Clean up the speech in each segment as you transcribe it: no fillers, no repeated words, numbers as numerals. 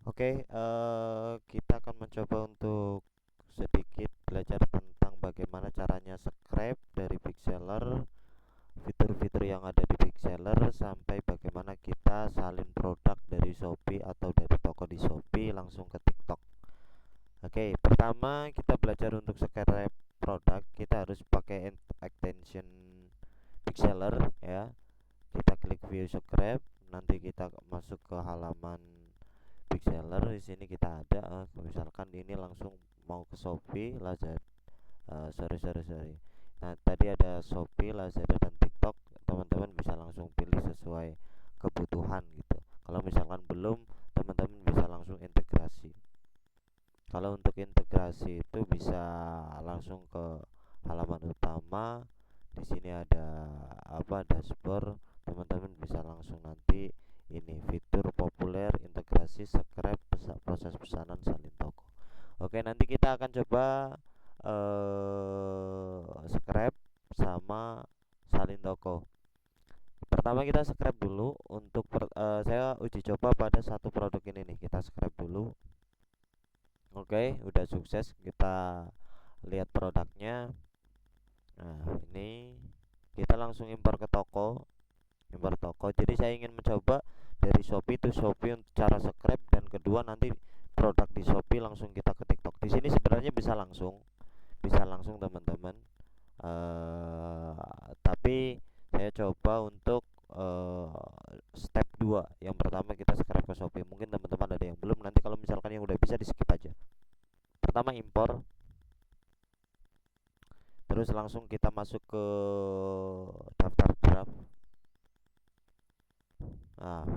Oke, kita akan mencoba untuk sedikit belajar tentang bagaimana caranya scrap dari Pixelr, fitur-fitur yang ada di Pixelr, sampai bagaimana kita salin produk dari Shopee atau dari toko di Shopee langsung ke TikTok. Oke, pertama kita belajar untuk scrap produk, kita harus pakai extension Pixelr ya. Kita klik view scrap, nanti kita masuk ke halaman Pixelr. Di sini kita ada misalkan ini langsung mau ke Shopee, Lazada, sorry. Nah, tadi ada Shopee, Lazada dan TikTok. Teman-teman bisa langsung pilih sesuai kebutuhan gitu. Kalau misalkan belum, teman-teman bisa langsung integrasi. Kalau untuk integrasi itu bisa langsung ke halaman utama. Di sini ada dashboard. Teman-teman bisa langsung nanti ini fitur populer integrasi scrap proses pesanan salin toko. Oke, nanti kita akan coba scrap sama salin toko. Pertama kita scrap dulu untuk saya uji coba pada satu produk ini nih. Kita scrap dulu. Oke, udah sukses. Kita lihat produknya. Nah, ini kita langsung impor ke toko. Impor toko. Jadi saya ingin mencoba dari Shopee to Shopee untuk cara scrap, dan kedua nanti produk di Shopee langsung kita ke TikTok. Di sini sebenarnya bisa langsung teman-teman. Tapi saya coba untuk step 2. Yang pertama kita scrap ke Shopee. Mungkin teman-teman ada yang belum. Nanti kalau misalkan yang udah bisa di skip aja. Pertama impor, terus langsung kita masuk ke daftar draft. Nah,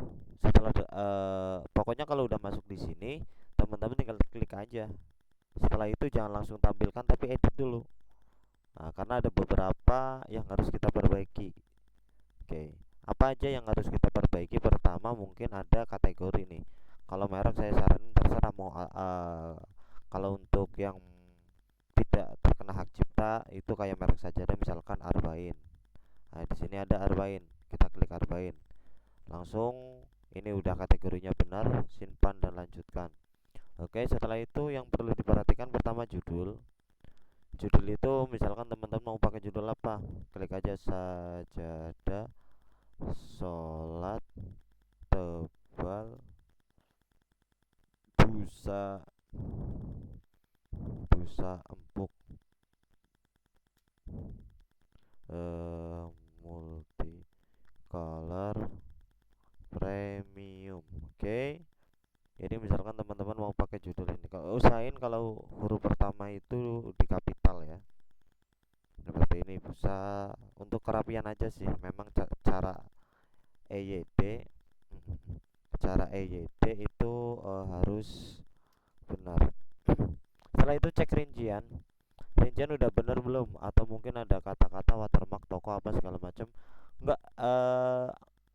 pokoknya kalau udah masuk di sini, teman-teman tinggal klik aja. Setelah itu jangan langsung tampilkan, tapi edit dulu. Nah, karena ada beberapa yang harus kita perbaiki. Oke, apa aja yang harus kita perbaiki? Pertama mungkin ada kategori nih. Kalau merek saya saranin terserah mau kalau untuk yang tidak terkena hak cipta itu kayak merek sajadah, misalkan Arbain. Nah, di sini ada Arbain. Kita klik Arbain. Langsung ini udah kategorinya benar, simpan dan lanjutkan. Oke, setelah itu yang perlu diperhatikan pertama judul. Judul itu misalkan teman-teman mau pakai judul apa? Klik aja sajadah sholat tebal busa busa empuk multicolor premium. Oke, jadi misalkan teman-teman mau pakai judul ini, kalau usahain kalau huruf pertama itu di kapital ya, seperti ini. Bisa untuk kerapian aja sih, memang cara EYD cara EYD itu harus benar. Setelah itu cek rincian udah bener belum, atau mungkin ada kata-kata watermark toko apa segala macam. Nggak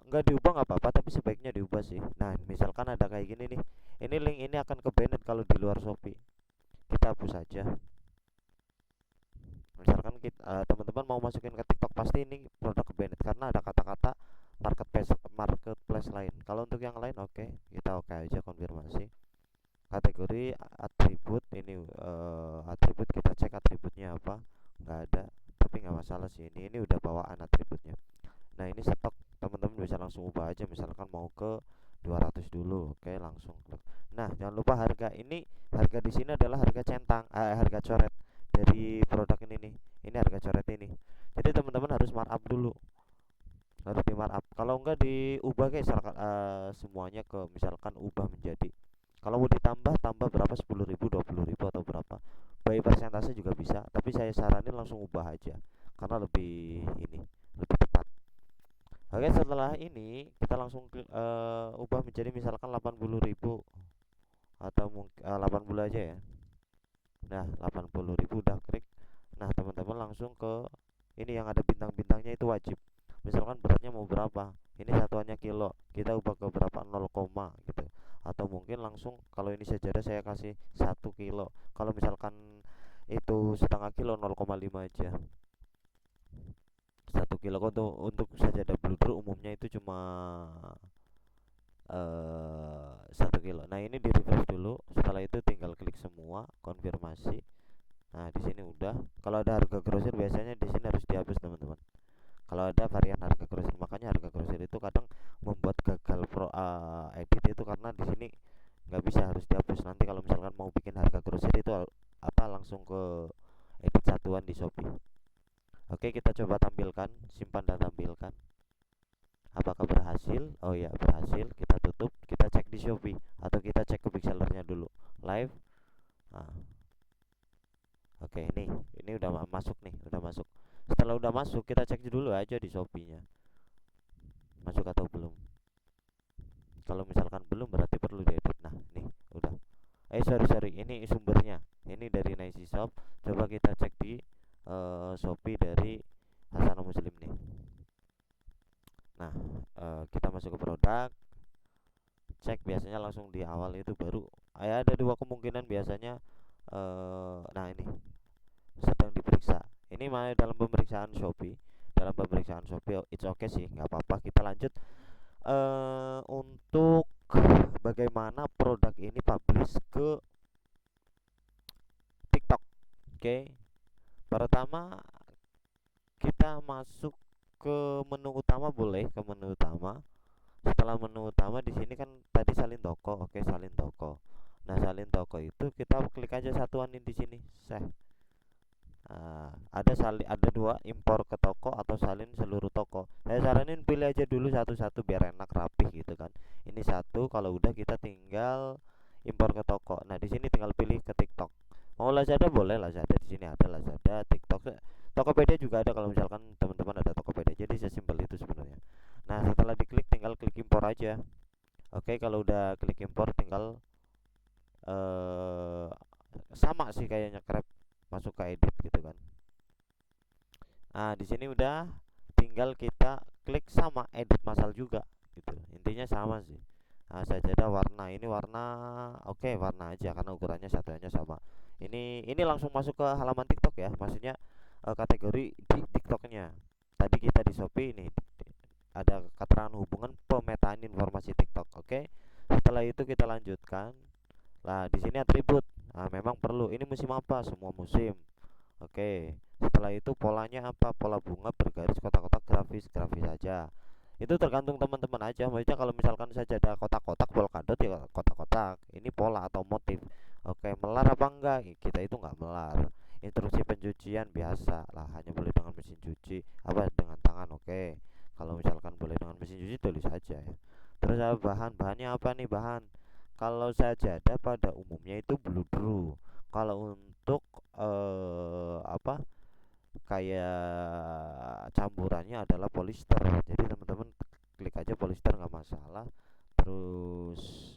nggak diubah nggak apa-apa, tapi sebaiknya diubah sih. Nah, misalkan ada kayak gini nih, ini link ini akan ke banned kalau di luar Shopee. Kita hapus saja. Misalkan teman-teman mau masukin ke TikTok, pasti ini produk ke banned karena ada kata-kata marketplace lain. Kalau untuk yang lain oke, kita oke aja konfirmasi. Kategori atribut ini, atribut kita cek atributnya apa. Nggak ada, tapi nggak masalah sih, ini udah bawaan atributnya. Nah, ini stok, teman-teman bisa langsung ubah aja, misalkan mau ke 200 dulu. Oke, langsung klik. Nah, jangan lupa harga ini, harga di sini adalah harga centang, harga coret dari produk ini nih. Ini harga coret ini. Jadi teman-teman harus markup dulu, harus di markup. Kalau enggak diubah guys, semuanya ke misalkan ubah menjadi, kalau mau ditambah tambah berapa, 10.000, 20.000 atau berapa, by persentase juga bisa, tapi saya saranin langsung ubah aja karena lebih ini, lebih tepat. Oke, setelah ini kita langsung ubah menjadi misalkan 80.000, atau mungkin 80 aja ya. Nah, 80.000 udah klik. Nah, teman-teman langsung ke ini yang ada bintang-bintangnya, itu wajib. Misalkan beratnya mau berapa, ini satuannya kilo, kita ubah ke berapa, 0, gitu. Atau mungkin langsung, kalau ini sajadah saya kasih 1 kilo, kalau misalkan itu setengah kilo, 0,5 aja. 1 kilo untuk sajadah bluder umumnya itu cuma 1 kilo. Nah, ini di refresh dulu. Setelah itu tinggal klik semua, konfirmasi. Nah, di sini udah. Kalau ada harga grosir biasanya di sini harus dihapus, teman-teman. Kalau ada varian harga grosir, makanya harga grosir itu kadang membuat gagal edit itu karena di sini nggak bisa, harus dihapus. Nanti kalau misalkan mau bikin harga grosir itu apa langsung ke edit satuan di Shopee. Oke, kita coba tampilkan, simpan dan tampilkan. Apakah berhasil? Oh ya, berhasil. Kita tutup, kita cek di Shopee atau kita cek ke big sellernya dulu. Live. Nah, oke, ini udah masuk nih, udah masuk. Setelah udah masuk, kita cek dulu aja di Shopee-nya. Masuk atau belum? Kalau misalkan belum berarti perlu diedit. Nah, nih udah. Sorry, ini sumbernya. Ini dari Nice Shop. Coba kita cek di Shopee dari Hasan Muslim nih. Nah, kita masuk ke produk, cek biasanya langsung di awal itu baru. Ada dua kemungkinan biasanya. Nah, ini sedang diperiksa. Ini masih dalam pemeriksaan Shopee. Dalam pemeriksaan Shopee, it's okay sih, nggak apa-apa. Kita lanjut untuk bagaimana produk ini publish ke TikTok. Oke. Pertama kita masuk ke menu utama, boleh ke menu utama. Setelah menu utama di sini kan tadi salin toko. Oke, salin toko. Nah, salin toko itu kita klik aja satuan ini di sini. Ada dua, impor ke toko atau salin seluruh toko. Saya saranin pilih aja dulu satu-satu biar enak rapih gitu kan. Ini satu, kalau udah kita tinggal impor ke toko. Nah, di sini tinggal pilih ke TikTok. Mau Lazada boleh, Lazada di sini ada Lazada, TikTok. Tokopedia juga ada kalau misalkan teman-teman ada Tokopedia. Jadi sesimpel itu sebenarnya. Nah, setelah diklik tinggal klik impor aja. Oke, kalau udah klik impor tinggal sama sih kayaknya Grab, masuk ke edit gitu kan. Nah, di sini udah tinggal kita klik sama edit masal juga gitu. Intinya sama sih. Nah, sajadah warna. Ini warna oke, warna aja karena ukurannya satuannya sama. Ini langsung masuk ke halaman TikTok ya. Maksudnya kategori di TikToknya. Tadi kita di Shopee ini ada keterangan hubungan pemetaan informasi TikTok. Oke. Setelah itu kita lanjutkan. Nah, di sini atribut. Nah, memang perlu. Ini musim apa? Semua musim. Oke. Setelah itu polanya apa? Pola bunga bergaris kotak-kotak, grafis aja. Itu tergantung teman-teman aja. Maksudnya kalau misalkan saja ada kotak-kotak polkadot ya kotak-kotak. Ini pola atau motif. Oke, melar apa enggak? Kita itu enggak melar. Instruksi pencucian biasa lah, hanya boleh dengan mesin cuci, apa dengan tangan. Oke. Kalau misalkan boleh dengan mesin cuci tulis saja ya. Terus bahannya apa nih bahan? Kalau sajadah pada umumnya itu bludru. Kalau untuk apa kayak campurannya adalah polyester. Jadi teman-teman klik aja polyester nggak masalah. Terus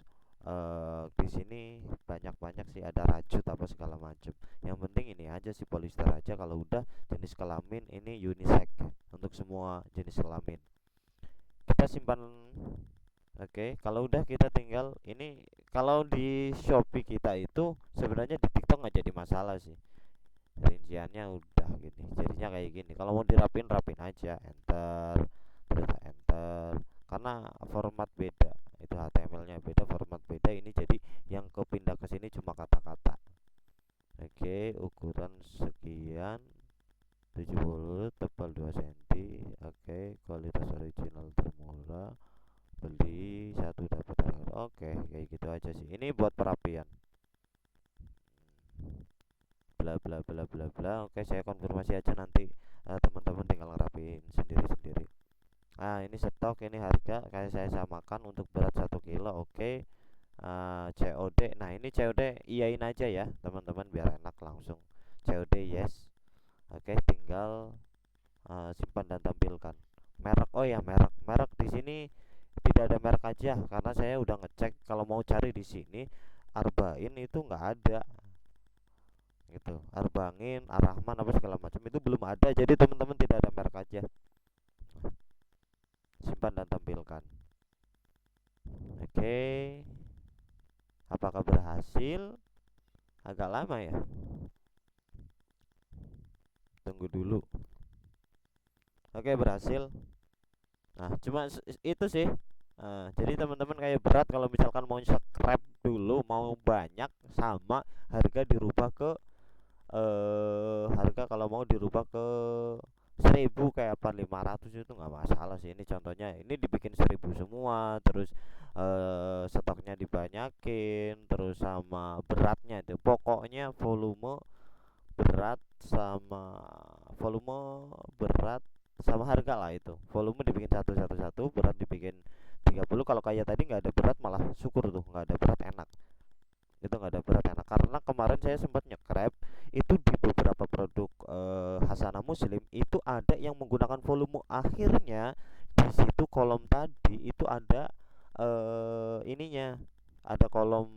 di sini banyak sih, ada rajut apa segala macam. Yang penting ini aja sih, polyester aja. Kalau udah jenis kelamin ini unisex untuk semua jenis kelamin. Kita simpan. Oke, kalau udah kita tinggal ini. Kalau di Shopee kita itu sebenarnya di TikTok nggak jadi masalah sih. Rinciannya udah gini, jadinya kayak gini. Kalau mau dirapin rapin aja, enter, terus enter. Karena format beda, itu HTML-nya beda, format beda. Ini jadi yang kepindah ke sini cuma kata-kata. Oke, ukuran sekian, 70, tebal 2 cm. Oke, kualitas original termurah, beli satu dapat harga. Oke, kayak gitu aja sih. Ini buat perapian. Bla bla bla bla bla. Oke, saya konfirmasi aja nanti. Teman-teman tinggal ngerapiin sendiri-sendiri. Nah, ini stok, ini harga kayak saya samakan untuk berat 1 kilo. Oke. COD. Nah, ini COD iyain aja ya teman-teman biar enak langsung. COD yes. Oke, tinggal simpan dan tampilkan. Merek, oh ya merek di sini tidak ada merek aja karena saya udah ngecek. Kalau mau cari di sini Arbain itu nggak ada gitu. Arbangin, Arahman apa segala macam itu belum ada. Jadi teman-teman tidak ada merek aja. Simpan dan tampilkan. Oke. Apakah berhasil? Agak lama ya. Tunggu dulu. Oke, berhasil. Nah, cuma itu sih. Jadi teman-teman kayak berat kalau misalkan mau subscribe mau banyak, sama harga dirubah ke harga kalau mau dirubah ke 1000 kayak apa 500 itu nggak masalah sih. Ini contohnya ini dibikin 1000 semua, terus stoknya dibanyakin, terus sama beratnya itu pokoknya berat sama volume berat sama harga lah. Itu volume dibikin satu, berat dibikin 30. Kalau kayak tadi nggak ada berat malah syukur tuh, nggak ada berat enak, itu nggak ada berat enak. Karena kemarin saya sempat nyekrep itu di beberapa produk Hasanah Muslim itu ada yang menggunakan volume, akhirnya di situ kolom tadi itu ada ininya, ada kolom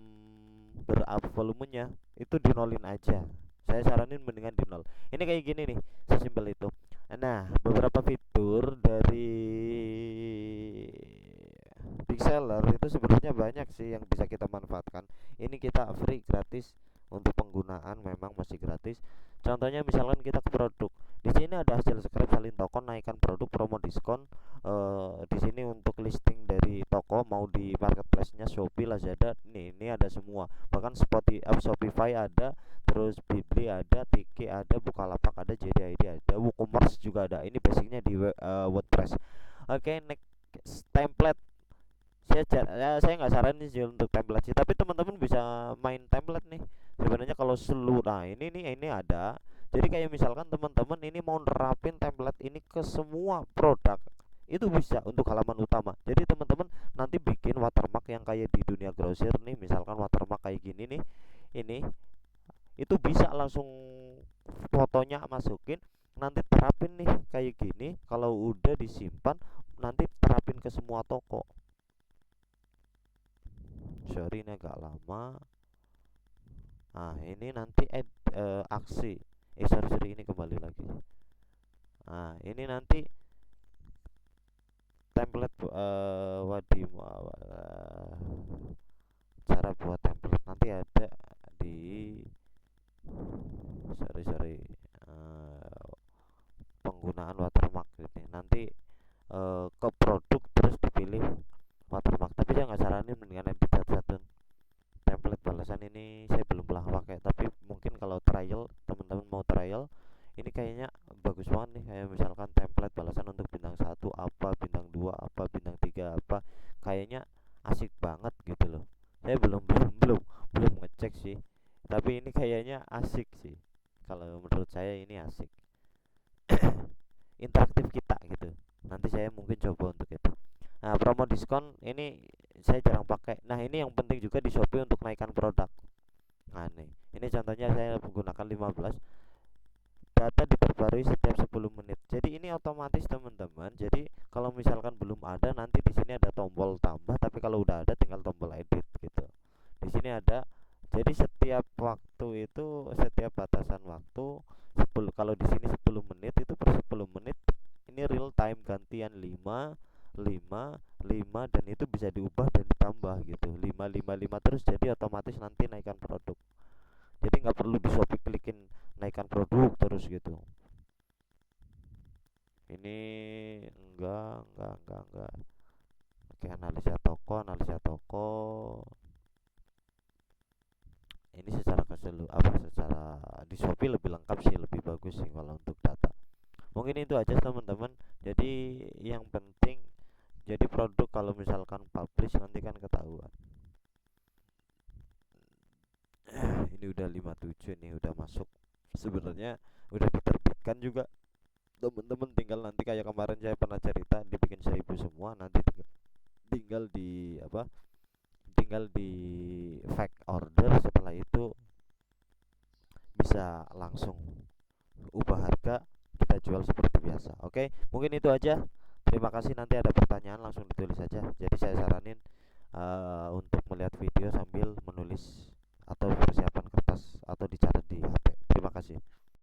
volumenya itu dinolin aja. Saya saranin mendingan di nol. Ini kayak gini nih, sesimpel itu. Nah, beberapa fitur dari big seller itu sebenarnya banyak sih yang bisa kita manfaatkan. Ini kita free, gratis untuk penggunaan, memang masih gratis. Contohnya misalkan kita ke produk, di sini ada hasil scrap, salin toko, naikkan produk, promo, diskon. Di sini untuk listing dari toko, mau di marketplace-nya Shopee, Lazada, ini ada semua. Bahkan Shopify ada, terus Bibli ada, Tiki ada, Bukalapak ada, JDID ada, WooCommerce juga ada. Ini basicnya di WordPress. Oke, next, template. Saya nggak saranin sih untuk template sih, tapi teman-teman bisa main template nih sebenarnya kalau seluruh. Nah, ini ada. Jadi kayak misalkan teman-teman ini mau nerapin template ini ke semua produk, itu bisa untuk halaman utama. Jadi teman-teman nanti bikin watermark yang kayak di dunia grosir nih, misalkan watermark kayak gini nih, ini itu bisa langsung fotonya masukin, nanti terapin nih kayak gini. Kalau udah disimpan, nanti terapin ke semua toko. Sorry ini agak lama. Nah, ini nanti aksi. Sorry, ini kembali lagi. Nah, ini nanti template cara buat template nanti ada di sorry penggunaan watermark ini. Nanti ke produk terus dipilih watermark, tapi saya nggak saranin mendingan edit satu template balasan. Ini saya belum pernah pakai, tapi mungkin kalau trial, teman-teman mau trial, ini kayaknya bagus banget nih. Kayak misalkan template balasan untuk bintang 1 apa, bintang 2 apa, bintang 3 apa, kayaknya asik banget gitu loh. Saya belum ngecek sih, tapi ini kayaknya asik sih. Kalau menurut saya ini asik. Interaktif kita gitu. Nanti saya mungkin coba untuk itu. Nah, promo diskon ini saya jarang pakai. Nah, ini yang penting juga di Shopee untuk naikkan produk. Nah, ini contohnya saya menggunakan 15. Data diperbarui setiap 10 menit. Jadi ini otomatis teman-teman. Jadi kalau misalkan belum ada, nanti di sini ada tombol tambah, tapi kalau udah ada tinggal tombol edit gitu. Di sini ada. Jadi setiap waktu itu, setiap batasan waktu 10, kalau di sini 10 menit itu per 10 menit ini real time gantian 5 5 5, dan itu bisa diubah dan ditambah gitu, 5 5 5 terus. Jadi otomatis nanti naikkan produk. Jadi nggak perlu di Shopee klikin naikkan produk terus gitu. Ini enggak. Oke, analisa toko. Ini secara secara di Shopee lebih lengkap sih, lebih bagus sih kalau untuk data. Mungkin itu aja teman-teman. Jadi yang penting, jadi produk kalau misalkan publish nanti kan ketahuan. Ini udah 57 nih, udah masuk. Sebenarnya udah diterbitkan juga. Teman-teman tinggal nanti kayak kemarin saya pernah cerita dibikin 1000 semua, nanti tinggal di tinggal di fake order. Setelah itu bisa langsung ubah harga, kita jual seperti biasa. Oke, mungkin itu aja. Terima kasih. Nanti ada pertanyaan langsung ditulis saja. Jadi saya saranin untuk melihat video sambil menulis atau persiapan kertas atau dicatat di HP. Terima kasih.